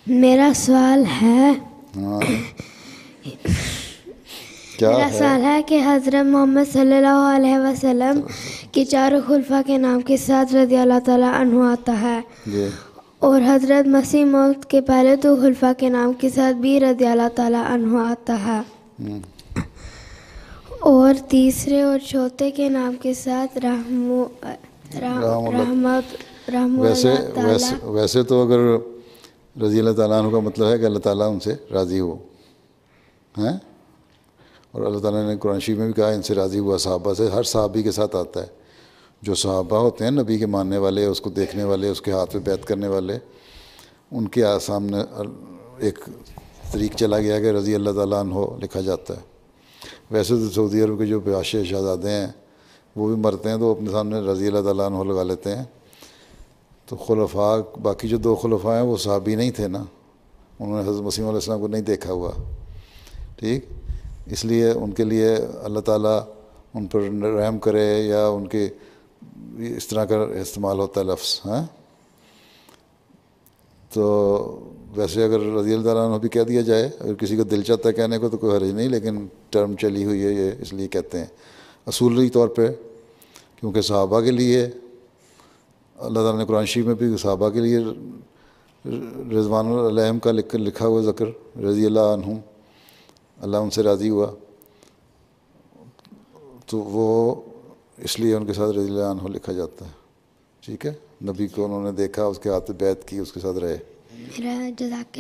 میرا سوال ہے ہاں کیا میرا ہے؟ سوال ہے کہ حضرت محمد صلی اللہ علیہ وسلم کی چاروں خلفاء کے نام کے ساتھ رضی اللہ تعالیٰ عنہ آتا ہے، جی اور حضرت مسیح موعود کے پہلے دو خلفاء کے نام کے ساتھ بھی رضی اللہ تعالیٰ عنہ آتا ہے، اور تیسرے اور چوتھے کے نام کے ساتھ ویسے تو اگر رضی اللہ تعالیٰ عنہ کا مطلب ہے کہ اللہ تعالیٰ ان سے راضی ہو ہیں، اور اللہ تعالیٰ نے قرآن شریف میں بھی کہا ان سے راضی ہوا صحابہ سے، ہر صحابی کے ساتھ آتا ہے۔ جو صحابہ ہوتے ہیں نبی کے ماننے والے، اس کو دیکھنے والے، اس کے ہاتھ پہ بیعت کرنے والے، ان کے سامنے ایک طریق چلا گیا کہ رضی اللہ تعالیٰ عنہ لکھا جاتا ہے۔ ویسے تو سعودی عرب کے جو پیاشے شہزادے ہیں وہ بھی مرتے ہیں تو اپنے سامنے رضی اللہ تعالیٰ عنہ لگا لیتے ہیں۔ تو خلفاء، باقی جو دو خلفاء ہیں وہ صحابی نہیں تھے نا، انہوں نے حضرت مسیح علیہ السلام کو نہیں دیکھا ہوا، ٹھیک، اس لیے ان کے لیے اللہ تعالیٰ ان پر رحم کرے یا ان کے اس طرح کا استعمال ہوتا ہے لفظ، ہاں۔ تو ویسے اگر رضی اللہ تعالیٰ عنہ بھی کہہ دیا جائے، اگر کسی کو دل چاہتا ہے کہنے کو تو کوئی حرج نہیں، لیکن ٹرم چلی ہوئی ہے یہ اس لیے کہتے ہیں اصولی طور پہ، کیونکہ صحابہ کے لیے اللہ تعالیٰ نے قرآن شریف میں بھی صحابہ کے لیے رضوان علیہم کا لکھا ہوا ذکر رضی اللہ عنہم، اللہ ان سے راضی ہوا، تو وہ اس لیے ان کے ساتھ رضی اللہ عنہ لکھا جاتا ہے، ٹھیک ہے۔ نبی کو انہوں نے دیکھا، اس کے ہاتھ پہ بیعت کی، اس کے ساتھ رہے۔ میرا جزاک